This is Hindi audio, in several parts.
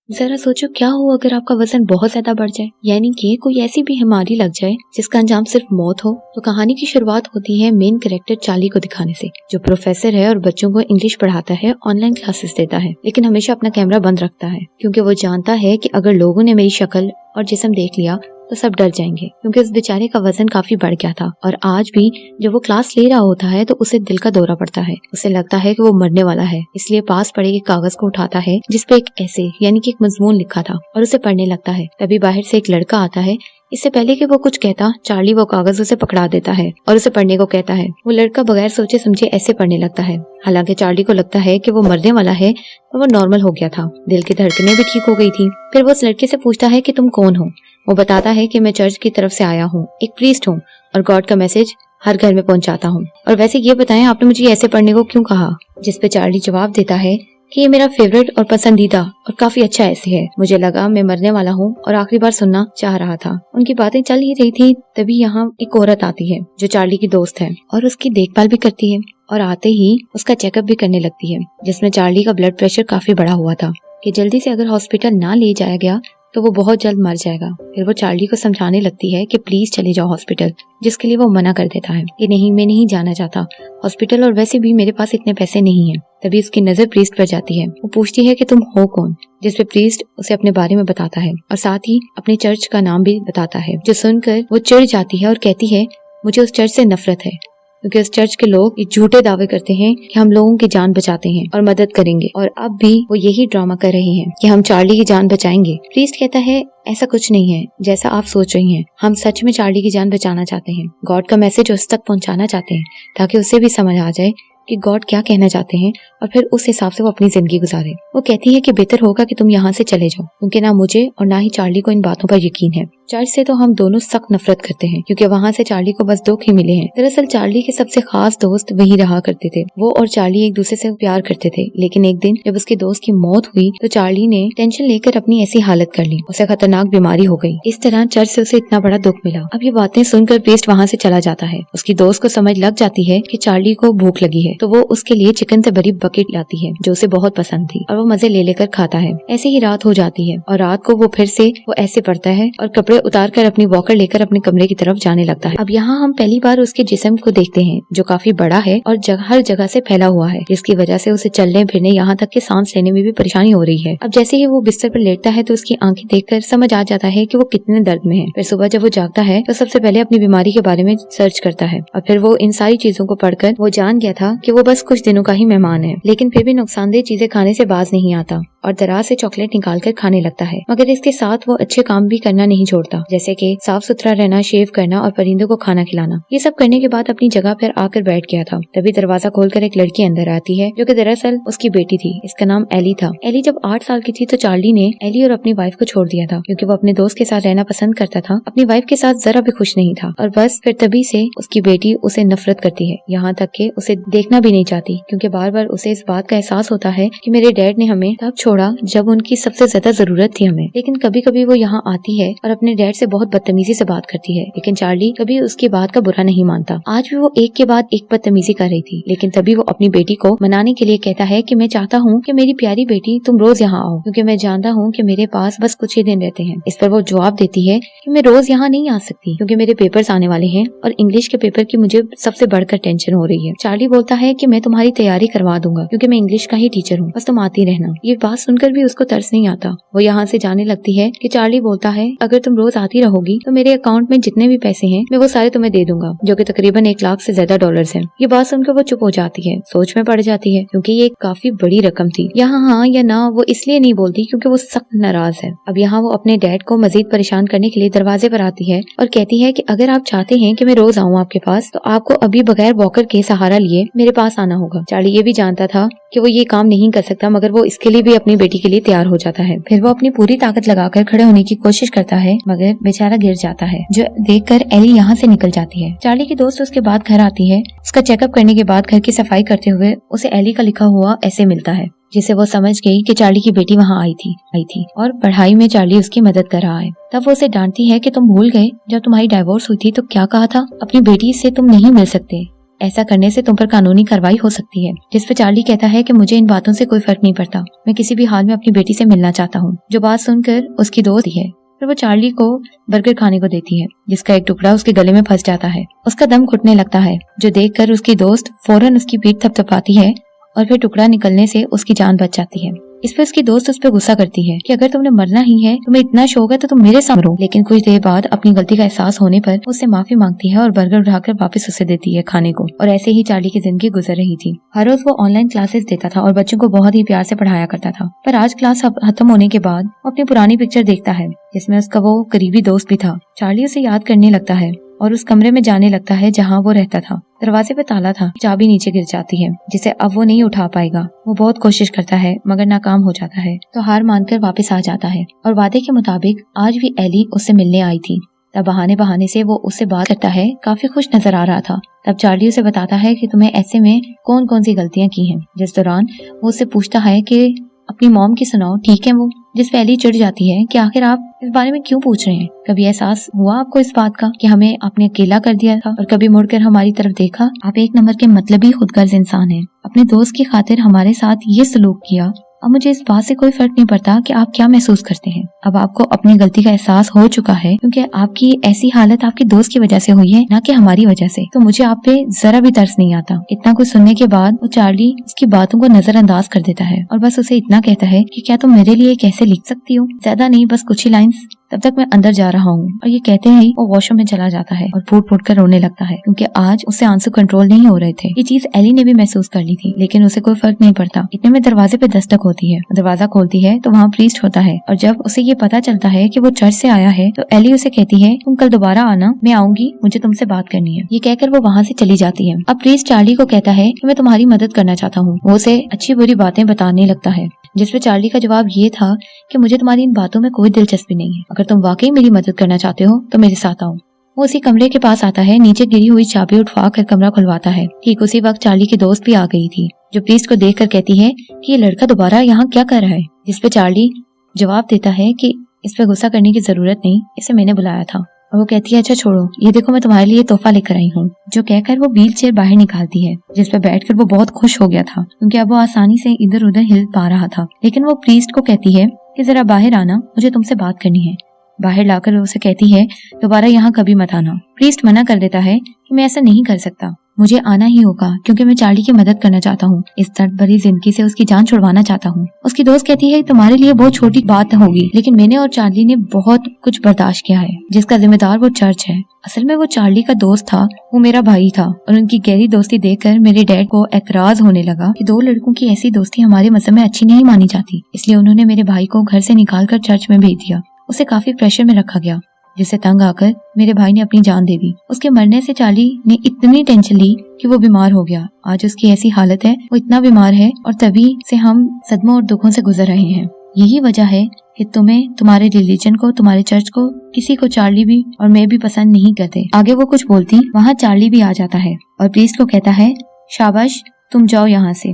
जरा सोचो क्या हो अगर आपका वजन बहुत ज्यादा बढ़ जाए, यानी कि कोई ऐसी बीमारी लग जाए जिसका अंजाम सिर्फ मौत हो। तो कहानी की शुरुआत होती है मेन कैरेक्टर चार्ली को दिखाने से, जो प्रोफेसर है और बच्चों को इंग्लिश पढ़ाता है, ऑनलाइन क्लासेस देता है, लेकिन हमेशा अपना कैमरा बंद रखता है क्योंकि वो जानता है कि अगर लोगों ने मेरी शक्ल और जिस्म देख लिया तो सब डर जाएंगे, क्योंकि उस बेचारे का वजन काफी बढ़ गया था। और आज भी जब वो क्लास ले रहा होता है तो उसे दिल का दौरा पड़ता है। उसे लगता है कि वो मरने वाला है, इसलिए पास पड़े एक कागज को उठाता है जिसपे एक ऐसे यानी कि एक मजमून लिखा था और उसे पढ़ने लगता है। तभी बाहर से एक लड़का आता है। इससे पहले कि वो कुछ कहता, चार्ली वो कागज उसे पकड़ा देता है और उसे पढ़ने को कहता है। वो लड़का बगैर सोचे समझे ऐसे पढ़ने लगता है। हालांकि चार्ली को लगता है कि वो मरने वाला है और वो नॉर्मल हो गया था, दिल की धड़कनें भी ठीक हो गई थी। फिर वो उस लड़के से पूछता है कि तुम कौन हो। वो बताता है कि मैं चर्च की तरफ से आया हूँ, एक प्रीस्ट हूँ और गॉड का मैसेज हर घर में पहुँचाता हूँ। और वैसे ये बताएं आपने मुझे ऐसे पढ़ने को क्यों कहा। जिसपे चार्ली जवाब देता है कि ये मेरा फेवरेट और पसंदीदा और काफी अच्छा ऐसे है। मुझे लगा मैं मरने वाला हूँ और आखिरी बार सुनना चाह रहा था। उनकी बातें चल ही रही थी, तभी यहाँ एक औरत आती है जो चार्ली की दोस्त है और उसकी देखभाल भी करती है और आते ही उसका चेकअप भी करने लगती है, जिसमें चार्ली का ब्लड प्रेशर काफी बढ़ा हुआ था कि जल्दी से अगर हॉस्पिटल ना ले जाया गया तो वो बहुत जल्द मर जाएगा। फिर वो चार्ली को समझाने लगती है कि प्लीज चले जाओ हॉस्पिटल, जिसके लिए वो मना कर देता है कि नहीं, मैं नहीं जाना चाहता हॉस्पिटल और वैसे भी मेरे पास इतने पैसे नहीं हैं। तभी उसकी नजर प्रीस्ट पर जाती है। वो पूछती है कि तुम हो कौन, जिसपे प्रीस्ट उसे अपने बारे में बताता है और साथ ही अपने चर्च का नाम भी बताता है, जो सुनकर वो चिढ़ जाती है और कहती है मुझे उस चर्च से नफरत है, क्योंकि उस चर्च के लोग ये झूठे दावे करते हैं कि हम लोगों की जान बचाते हैं और मदद करेंगे, और अब भी वो यही ड्रामा कर रहे हैं कि हम चार्ली की जान बचाएंगे। प्रीस्ट कहता है ऐसा कुछ नहीं है जैसा आप सोच रही हैं, हम सच में चार्ली की जान बचाना चाहते हैं, गॉड का मैसेज उस तक पहुंचाना चाहते हैं ताकि उसे भी समझ आ जाए कि गॉड क्या कहना चाहते हैं और फिर उस हिसाब से वो अपनी जिंदगी गुजारे। वो कहती है कि बेहतर होगा कि तुम यहाँ से चले जाओ, क्योंकि ना मुझे और ना ही चार्ली को इन बातों पर यकीन है। चर्च से तो हम दोनों सख्त नफरत करते हैं क्योंकि वहाँ से चार्ली को बस दुख ही मिले हैं। दरअसल चार्ली के सबसे खास दोस्त वही रहा करते थे। वो और चार्ली एक दूसरे से प्यार करते थे, लेकिन एक दिन जब उसके दोस्त की मौत हुई तो चार्ली ने टेंशन लेकर अपनी ऐसी हालत कर ली, उसे खतरनाक बीमारी हो गई। इस तरह चर्च से उसे इतना बड़ा दुख मिला। अब ये बातें सुनकर प्रीस्ट वहाँ से चला जाता है। उसकी दोस्त को समझ लग जाती है कि चार्ली को भूख लगी है, तो वो उसके लिए चिकन से भरी बकेट लाती है जो उसे बहुत पसंद थी और वो मजे ले लेकर खाता है। ऐसे ही रात हो जाती है और रात को वो फिर से वो ऐसे पड़ता है और कपड़े उतार कर अपनी वॉकर लेकर अपने कमरे की तरफ जाने लगता है। अब यहाँ हम पहली बार उसके जिस्म को देखते हैं जो काफी बड़ा है और हर जगह से फैला हुआ है, जिसकी वजह से उसे चलने फिरने यहाँ तक कि सांस लेने में भी परेशानी हो रही है। अब जैसे ही वो बिस्तर पर लेटता है तो उसकी आंखें देखकर समझ आ जाता है कि वो कितने दर्द में है। फिर सुबह जब वो जागता है तो सबसे पहले अपनी बीमारी के बारे में सर्च करता है और फिर वो इन सारी चीजों को पढ़कर वो जान गया था कि वो बस कुछ दिनों का ही मेहमान है, लेकिन फिर भी नुकसानदेह चीजें खाने से बाज नहीं आता और दराज से चॉकलेट निकाल कर खाने लगता है। मगर इसके साथ वो अच्छे काम भी करना नहीं छोड़ता, जैसे कि साफ सुथरा रहना, शेव करना और परिंदों को खाना खिलाना। ये सब करने के बाद अपनी जगह पर आकर बैठ गया था। तभी दरवाजा खोलकर एक लड़की अंदर आती है जो कि दरअसल उसकी बेटी थी। इसका नाम एली था। एली जब 8 साल की थी तो चार्ली ने एली और अपनी वाइफ को छोड़ दिया था क्योंकि वो अपने दोस्त के साथ रहना पसंद करता था, अपनी वाइफ के साथ जरा भी खुश नहीं था। और बस फिर तभी से उसकी बेटी उसे नफरत करती है, यहाँ तक कि उसे देखना भी नहीं चाहती, क्योंकि बार बार उसे इस बात का एहसास होता है कि मेरे डैड ने हमें तब छोड़ा जब उनकी सबसे ज्यादा जरूरत थी हमें। लेकिन कभी कभी वो यहाँ आती है और अपने डैड से बहुत बदतमीजी से बात करती है, लेकिन चार्ली कभी उसकी बात का बुरा नहीं मानता। आज भी वो एक के बाद एक बदतमीजी कर रही थी, लेकिन तभी वो अपनी बेटी को मनाने के लिए कहता है कि मैं चाहता हूँ कि मेरी प्यारी बेटी तुम रोज यहाँ आओ, क्योंकि मैं जानता हूँ कि मेरे पास बस कुछ ही दिन रहते हैं। इस पर वो जवाब देती है कि मैं रोज यहाँ नहीं आ सकती क्योंकि मेरे पेपर्स आने वाले हैं और इंग्लिश के पेपर की मुझे सबसे बढ़कर टेंशन हो रही है। चार्ली बोलता है कि मैं तुम्हारी तैयारी करवा दूंगा क्योंकि मैं इंग्लिश का ही टीचर हूँ, बस तुम आती रहना। ये बात सुनकर भी उसको तरस नहीं आता। वो यहाँ से जाने लगती है कि चार्ली बोलता है अगर तुम रोज आती रहोगी तो मेरे अकाउंट में जितने भी पैसे हैं मैं वो सारे तुम्हें दे दूंगा, जो कि तकरीबन 1 लाख से ज्यादा डॉलर्स हैं। ये बात सुनकर वो चुप हो जाती है, सोच में पड़ जाती है क्योंकि ये काफी बड़ी रकम थी। यहाँ हाँ या ना वो इसलिए नहीं बोलती क्योंकि वो सख्त नाराज है। अब यहाँ वो अपने डैड को मजीद परेशान करने के लिए दरवाजे पर आती है और कहती है कि अगर आप चाहते हैं कि मैं रोज आऊँ आपके पास तो आपको अभी बगैर वॉकर के सहारा लिए मेरे पास आना होगा। चार्ली ये भी जानता था कि वो ये काम नहीं कर सकता, मगर वो इसके लिए भी अपनी बेटी के लिए तैयार हो जाता है। फिर वो अपनी पूरी ताकत लगाकर खड़े होने की कोशिश करता है, मगर बेचारा गिर जाता है, जो देखकर एली यहाँ से निकल जाती है। चार्ली की दोस्त उसके बाद घर आती है। उसका चेकअप करने के बाद घर की सफाई करते हुए उसे एली का लिखा हुआ ऐसे मिलता है, जिसे वो समझ गई कि चार्ली की बेटी वहाँ आई थी और पढ़ाई में चार्ली उसकी मदद कर रहा है। तब वो उसे डांटती है कि तुम भूल गए जब तुम्हारी डाइवोर्स हुई थी तो क्या कहा था, अपनी बेटी से तुम नहीं मिल सकते, ऐसा करने से तुम पर कानूनी कार्रवाई हो सकती है। जिस पे चार्ली कहता है कि मुझे इन बातों से कोई फर्क नहीं पड़ता, मैं किसी भी हाल में अपनी बेटी से मिलना चाहता हूँ। जो बात सुनकर उसकी दोस्त है, फिर वो चार्ली को बर्गर खाने को देती है, जिसका एक टुकड़ा उसके गले में फंस जाता है। उसका दम घुटने लगता है, जो देखकर उसकी दोस्त फौरन उसकी पीठ थपथपाती है और फिर टुकड़ा निकलने से उसकी जान बच जाती है। इस पर उसकी दोस्त उस पर गुस्सा करती है कि अगर तुमने मरना ही है, तुम्हें इतना शौक है तो तुम मेरे सामने रहो। लेकिन कुछ देर बाद अपनी गलती का एहसास होने पर उससे माफी मांगती है और बर्गर उठाकर वापस उसे देती है खाने को। और ऐसे ही चार्ली की जिंदगी गुजर रही थी। हर रोज वो ऑनलाइन क्लासेस देता था और बच्चों को बहुत ही प्यार से पढ़ाया करता था। पर आज क्लास खत्म होने के बाद वो अपनी पुरानी पिक्चर देखता है, जिसमें उसका वो करीबी दोस्त भी था। चार्ली उसे याद करने लगता है और उस कमरे में जाने लगता है जहाँ वो रहता था। दरवाजे पे ताला था, चाबी नीचे गिर जाती है, जिसे अब वो नहीं उठा पाएगा। वो बहुत कोशिश करता है मगर नाकाम हो जाता है, तो हार मानकर वापस आ जाता है। और वादे के मुताबिक आज भी एली उससे मिलने आई थी। तब बहाने से वो उससे बात करता है, काफी खुश नजर आ रहा था। तब चार्ली उसे बताता है कि तुम्हें ऐसे में कौन कौन सी गलतियाँ की हैं। जिस दौरान वो उससे पूछता है कि अपनी मॉम की सुनाओ, ठीक है वो। जिस पे एली चिढ़ जाती है कि आखिर आप इस बारे में क्यों पूछ रहे हैं? कभी एहसास हुआ आपको इस बात का कि हमें आपने अकेला कर दिया था और कभी मुड़कर हमारी तरफ देखा? आप एक नंबर के मतलबी खुदगर्ज इंसान हैं। अपने दोस्त की खातिर हमारे साथ ये सलूक किया। अब मुझे इस बात से कोई फर्क नहीं पड़ता कि आप क्या महसूस करते हैं। अब आपको अपनी गलती का एहसास हो चुका है, क्योंकि आपकी ऐसी हालत आपके दोस्त की वजह से हुई है, ना कि हमारी वजह से। तो मुझे आप पे जरा भी तरस नहीं आता। इतना कुछ सुनने के बाद वो चार्ली उसकी बातों को नजरअंदाज कर देता है और बस उसे इतना कहता है कि क्या तुम मेरे लिए कैसे लिख सकती हो? ज्यादा नहीं, बस कुछ ही लाइन्स। तब तक मैं अंदर जा रहा हूँ। और ये कहते ही वो वॉशरूम में चला जाता है और फूट फूट कर रोने लगता है, क्योंकि आज उससे आंसू कंट्रोल नहीं हो रहे थे। ये चीज एली ने भी महसूस कर ली थी, लेकिन उसे कोई फर्क नहीं पड़ता। इतने में दरवाजे पे दस्तक होती है। दरवाजा खोलती है तो वहाँ प्रीस्ट होता है, और जब उसे ये पता चलता है कि वो चर्च से आया है तो एली उसे कहती है, तुम कल दोबारा आना, मैं आऊंगी, मुझे तुमसे बात करनी है। ये कहकर वो वहाँ से चली जाती है। अब प्रीस्ट चार्ली को कहता है कि मैं तुम्हारी मदद करना चाहता हूँ। वो उसे अच्छी बुरी बातें बताने लगता है, जिसपे चार्ली का जवाब ये था कि मुझे तुम्हारी इन बातों में कोई दिलचस्पी नहीं है। अगर तुम वाकई मेरी मदद करना चाहते हो तो मेरे साथ आओ। वो उसी कमरे के पास आता है, नीचे गिरी हुई चाबी उठवा कर कमरा खुलवाता है। ठीक उसी वक्त चार्ली की दोस्त भी आ गई थी, जो प्रीस्ट को देखकर कहती है कि ये लड़का दोबारा यहाँ क्या कर रहा है? जिसपे चार्ली जवाब देता है कि इस पे गुस्सा करने की जरूरत नहीं, इसे मैंने बुलाया था। और वो कहती है, अच्छा छोड़ो, ये देखो मैं तुम्हारे लिए तोहफा लेकर आई हूँ। जो कहकर वो व्हील चेयर बाहर निकालती है, जिस पर बैठकर वो बहुत खुश हो गया था, क्योंकि अब वो आसानी से इधर उधर हिल पा रहा था। लेकिन वो प्रीस्ट को कहती है कि जरा बाहर आना, मुझे तुमसे बात करनी है। बाहर लाकर वो उसे कहती है, दोबारा यहाँ कभी मत आना। प्रीस्ट मना कर देता है कि मैं ऐसा नहीं कर सकता, मुझे आना ही होगा, क्योंकि मैं चार्ली की मदद करना चाहता हूँ। इस दर्द भरी जिंदगी से उसकी जान छुड़वाना चाहता हूँ। उसकी दोस्त कहती है, तुम्हारे लिए बहुत छोटी बात होगी, लेकिन मैंने और चार्ली ने बहुत कुछ बर्दाश्त किया है, जिसका जिम्मेदार वो चर्च है। असल में वो चार्ली का दोस्त था, वो मेरा भाई था, और उनकी गहरी दोस्ती देखकर मेरे डैड को एतराज होने लगा कि दो लड़कों की ऐसी दोस्ती हमारे मजहब में अच्छी नहीं मानी जाती। इसलिए उन्होंने मेरे भाई को घर से निकालकर चर्च में भेज दिया। उसे काफी प्रेशर में रखा गया, जिससे तंग आकर मेरे भाई ने अपनी जान दे दी। उसके मरने से चार्ली ने इतनी टेंशन ली कि वो बीमार हो गया। आज उसकी ऐसी हालत है, वो इतना बीमार है, और तभी से हम सदमों और दुखों से गुजर रहे हैं। यही वजह है कि तुम्हें, तुम्हारे रिलीजन को, तुम्हारे चर्च को, किसी को चार्ली भी और मैं भी पसंद नहीं करते। आगे वो कुछ बोलती, वहाँ चार्ली भी आ जाता है और प्रीस्ट को कहता है, शाबाश, तुम जाओ यहाँ से।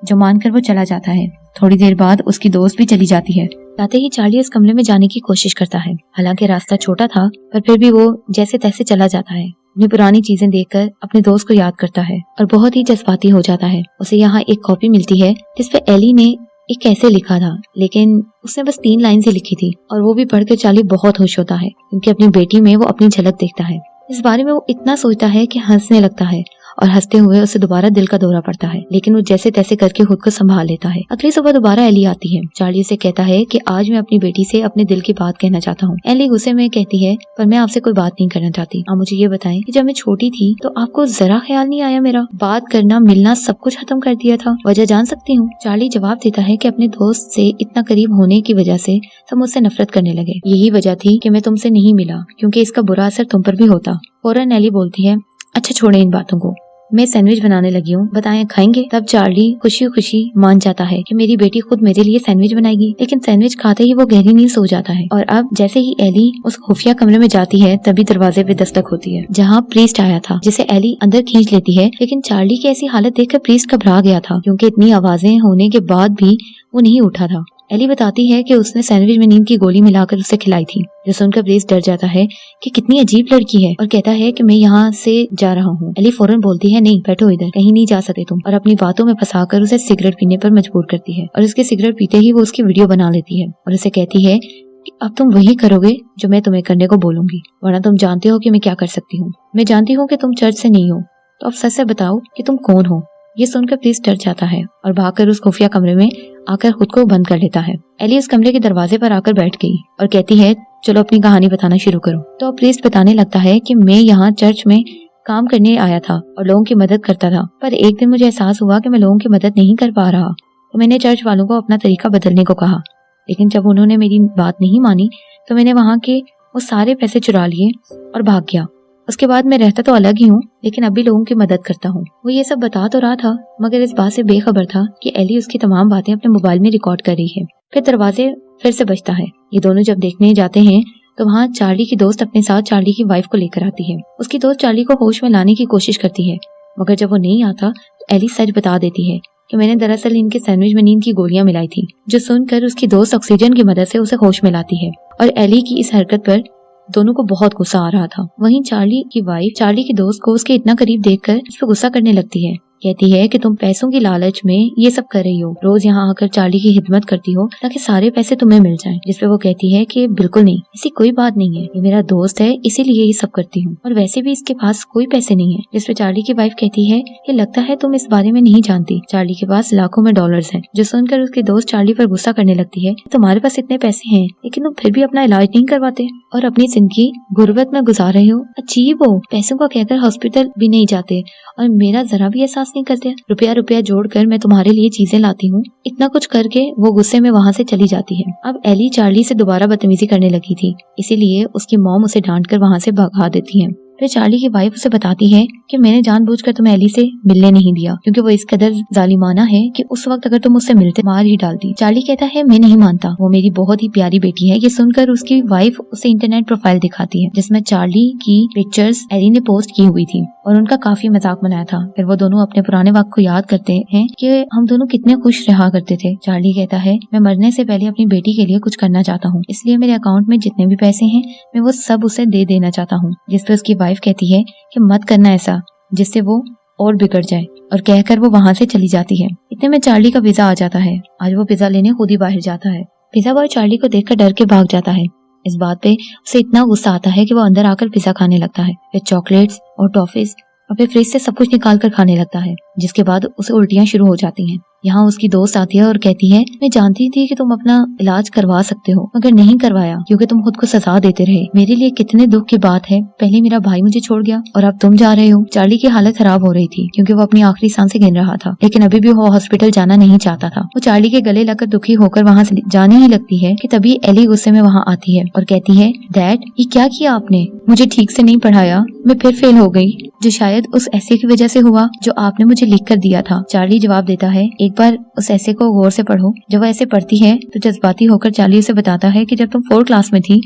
जो मानकर वो चला जाता है। थोड़ी देर बाद उसकी दोस्त भी चली जाती है। जाते ही चार्ली उस कमरे में जाने की कोशिश करता है। हालांकि रास्ता छोटा था, पर फिर भी वो जैसे तैसे चला जाता है। अपनी पुरानी चीजें देखकर अपने दोस्त को याद करता है और बहुत ही जज्बाती हो जाता है। उसे यहाँ एक कॉपी मिलती है जिसपे एली ने एक कैसे लिखा था, लेकिन उसने बस 3 लाइन से लिखी थी, और वो भी पढ़कर चार्ली बहुत खुश होता है, क्योंकि अपनी बेटी में वो अपनी झलक देखता है। इस बारे में वो इतना सोचता है कि हंसने लगता है, और हंसते हुए उसे दोबारा दिल का दौरा पड़ता है, लेकिन वो जैसे तैसे करके खुद को संभाल लेता है। अगली सुबह दोबारा एली आती है। चार्ली से कहता है कि आज मैं अपनी बेटी से अपने दिल की बात कहना चाहता हूँ। एली गुस्से में कहती है, पर मैं आपसे कोई बात नहीं करना चाहती। आप मुझे ये बताएं कि जब मैं छोटी थी तो आपको जरा ख्याल नहीं आया मेरा? बात करना, मिलना, सब कुछ खत्म कर दिया था। वजह जान सकती हूँ? चार्ली जवाब देता है कि अपने दोस्त से इतना करीब होने की वजह से सब मुझसे नफरत करने लगे। यही वजह थी कि मैं तुमसे नहीं मिला, क्योंकि इसका बुरा असर तुम पर भी होता। फौरन एली बोलती है, अच्छा छोड़े इन बातों को, मैं सैंडविच बनाने लगी हूँ, बताएं खाएंगे? तब चार्ली खुशी खुशी मान जाता है कि मेरी बेटी खुद मेरे लिए सैंडविच बनाएगी। लेकिन सैंडविच खाते ही वो गहरी नींद सो जाता है। और अब जैसे ही एली उस खुफिया कमरे में जाती है, तभी दरवाजे पे दस्तक होती है, जहाँ प्रीस्ट आया था, जिसे एली अंदर खींच लेती है। लेकिन चार्ली की ऐसी हालत देखकर प्रीस्ट घबरा गया था, क्योंकि इतनी आवाजें होने के बाद भी वो नहीं उठा था। एली बताती है कि उसने सैंडविच में नींद की गोली मिलाकर उसे खिलाई थी, जो सुनकर ब्रेस डर जाता है कि कितनी अजीब लड़की है और कहता है कि मैं यहाँ से जा रहा हूँ। एली फौरन बोलती है नहीं बैठो इधर, कहीं नहीं जा सकते तुम, और अपनी बातों में फंसाकर उसे सिगरेट पीने पर मजबूर करती है और उसके सिगरेट पीते ही वो उसकी वीडियो बना लेती है और उसे कहती है कि अब तुम वही करोगे जो मैं तुम्हें करने को बोलूंगी, वरना तुम जानते हो कि मैं क्या कर सकती हूँ। मैं जानती हूँ कि तुम चर्च से नहीं हो, तो अब सच से बताओ कि तुम कौन हो। ये सुनकर प्रीस्ट डर जाता है और भागकर उस खुफिया कमरे में आकर खुद को बंद कर लेता है। एली उस कमरे के दरवाजे पर आकर बैठ गई और कहती है चलो अपनी कहानी बताना शुरू करो। तो प्रीस्ट बताने लगता है कि मैं यहाँ चर्च में काम करने आया था और लोगों की मदद करता था, पर एक दिन मुझे एहसास हुआ कि मैं लोगों की मदद नहीं कर पा रहा, तो मैंने चर्च वालों को अपना तरीका बदलने को कहा, लेकिन जब उन्होंने मेरी बात नहीं मानी तो मैंने वहाँ के वो सारे पैसे चुरा लिए और भाग गया। उसके बाद मैं रहता तो अलग ही हूँ, लेकिन अब भी लोगों की मदद करता हूँ। वो ये सब बता तो रहा था, मगर इस बात से बेखबर था कि एली उसकी तमाम बातें अपने मोबाइल में रिकॉर्ड कर रही है। फिर दरवाजे फिर से बजता है। ये दोनों जब देखने जाते हैं तो वहाँ चार्ली की दोस्त अपने साथ चार्ली की वाइफ को लेकर आती है। उसकी दोस्त चार्ली को होश में लाने की कोशिश करती है, मगर जब वो नहीं आता तो एली सच बता देती है कि मैंने दरअसल इनके सैंडविच में नींद की गोलियां मिलाई थी, जो सुनकर उसकी दोस्त ऑक्सीजन की मदद से उसे होश में लाती है। और एली की इस हरकत पर दोनों को बहुत गुस्सा आ रहा था। वहीं चार्ली की वाइफ चार्ली की दोस्त को उसके इतना करीब देखकर उस पर गुस्सा करने लगती है। कहती है कि तुम पैसों की लालच में ये सब कर रही हो, रोज यहाँ आकर चार्ली की खिदमत करती हो ताकि सारे पैसे तुम्हें मिल जाएं। जिस पे वो कहती है कि बिल्कुल नहीं, ऐसी कोई बात नहीं है, ये मेरा दोस्त है इसीलिए ये सब करती हूँ, और वैसे भी इसके पास कोई पैसे नहीं है। जिस पे चार्ली की वाइफ कहती है कि लगता है तुम इस बारे में नहीं जानती, चार्ली के पास लाखों में डॉलर्स हैं। जो सुनकर उसकी दोस्त चार्ली पर गुस्सा करने लगती है, तुम्हारे पास इतने पैसे हैं लेकिन तुम फिर भी अपना इलाज नहीं करवाते और अपनी जिंदगी गुर्बत में गुजार रहे हो। अजीब हो, पैसों को कहकर हॉस्पिटल भी नहीं जाते और मेरा जरा भी एहसास नहीं करते। रुपया रुपया जोड़कर मैं तुम्हारे लिए चीजें लाती हूँ। इतना कुछ करके वो गुस्से में वहाँ से चली जाती है। अब एली चार्ली से दोबारा बदतमीजी करने लगी थी, इसीलिए उसकी मॉम उसे डांटकर वहाँ से भगा देती है। फिर चार्ली की वाइफ उसे बताती है कि मैंने जानबूझकर तुम्हें एली से मिलने नहीं दिया, क्योंकि वो इस कदर जालिमाना है कि उस वक्त अगर तुम उससे मिलते मार ही डालती। चार्ली कहता है मैं नहीं मानता, वो मेरी बहुत ही प्यारी बेटी है। ये सुनकर उसकी वाइफ उसे इंटरनेट प्रोफाइल दिखाती है जिसमें चार्ली की पिक्चर्स एली ने पोस्ट की हुई थी और उनका काफी मजाक बनाया था। फिर वो दोनों अपने पुराने वक्त को याद करते हैं कि हम दोनों कितने खुश रहा करते थे। चार्ली कहता है मैं मरने से पहले अपनी बेटी के लिए कुछ करना चाहता हूँ, इसलिए मेरे अकाउंट में जितने भी पैसे हैं मैं वो सब उसे दे देना चाहता हूँ। जिसपे उसकी वाइफ कहती है कि मत करना ऐसा जिससे वो और बिगड़ जाए, और कहकर वो वहाँ से चली जाती है। इतने में चार्ली का पिज्जा आ जाता है। आज वो पिज्जा लेने खुद ही बाहर जाता है। पिज्जा बॉय चार्ली को देखकर डर के भाग जाता है। इस बात पे उसे इतना गुस्सा आता है कि वो अंदर आकर पिज्जा खाने लगता है, फिर चॉकलेट्स और टॉफीज और फिर फ्रिज से सब कुछ निकाल कर खाने लगता है, जिसके बाद उसे उल्टियां शुरू हो जाती हैं। यहाँ उसकी दोस्त आती है और कहती है मैं जानती थी कि तुम अपना इलाज करवा सकते हो, मगर नहीं करवाया क्योंकि तुम खुद को सजा देते रहे। मेरे लिए कितने दुख की बात है, पहले मेरा भाई मुझे छोड़ गया और अब तुम जा रहे हो। चार्ली की हालत खराब हो रही थी क्योंकि वो अपनी आखिरी सांसें गिन रहा था, लेकिन अभी भी वो हॉस्पिटल जाना नहीं चाहता था। वो चार्ली के गले लगकर दुखी होकर वहाँ से जाने ही लगती है कि तभी एली गुस्से में वहाँ आती है और कहती है डैड ये क्या किया आपने, मुझे ठीक से नहीं पढ़ाया, मैं फिर फेल हो गई, जो शायद उस ऐसे की वजह से हुआ जो आपने मुझे लिख कर दिया था। चार्ली जवाब देता है एक बार उस ऐसे को गौर से पढ़ो। जब वो ऐसे पढ़ती है तो जज्बाती होकर चार्ली उसे बताता है कि जब तुम 4th क्लास में थी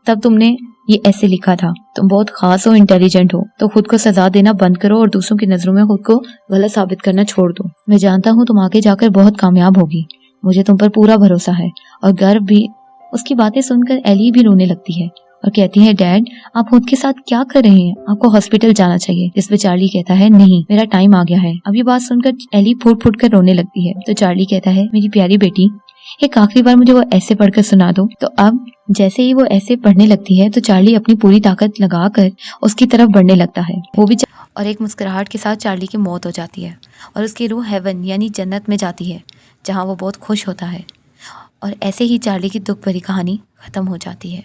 तब तुमने ये ऐसे लिखा था, तुम बहुत खास हो, इंटेलिजेंट हो, तो खुद को सजा देना बंद करो और दूसरों की नजरों में खुद को गलत साबित करना छोड़ दो। मैं जानता हूँ तुम आगे जाकर बहुत कामयाब होगी, मुझे तुम पर पूरा भरोसा है और गर्व भी। उसकी बातें सुनकर एली भी रोने लगती है और कहती है डैड आप खुद के साथ क्या कर रहे हैं, आपको हॉस्पिटल जाना चाहिए। जिस पे चार्ली कहता है नहीं मेरा टाइम आ गया है। अब ये बात सुनकर एली फूट फूट कर रोने लगती है। तो चार्ली कहता है मेरी प्यारी बेटी एक आखिरी बार मुझे वो ऐसे पढ़कर सुना दो। तो अब जैसे ही वो ऐसे पढ़ने लगती है तो चार्ली अपनी पूरी ताकत लगाकर उसकी तरफ बढ़ने लगता है। वो भी और एक मुस्कुराहट के साथ चार्ली की मौत हो जाती है और उसकी रूह हेवन यानी जन्नत में जाती है, जहाँ वो बहुत खुश होता है। और ऐसे ही चार्ली की दुख भरी कहानी खत्म हो जाती है।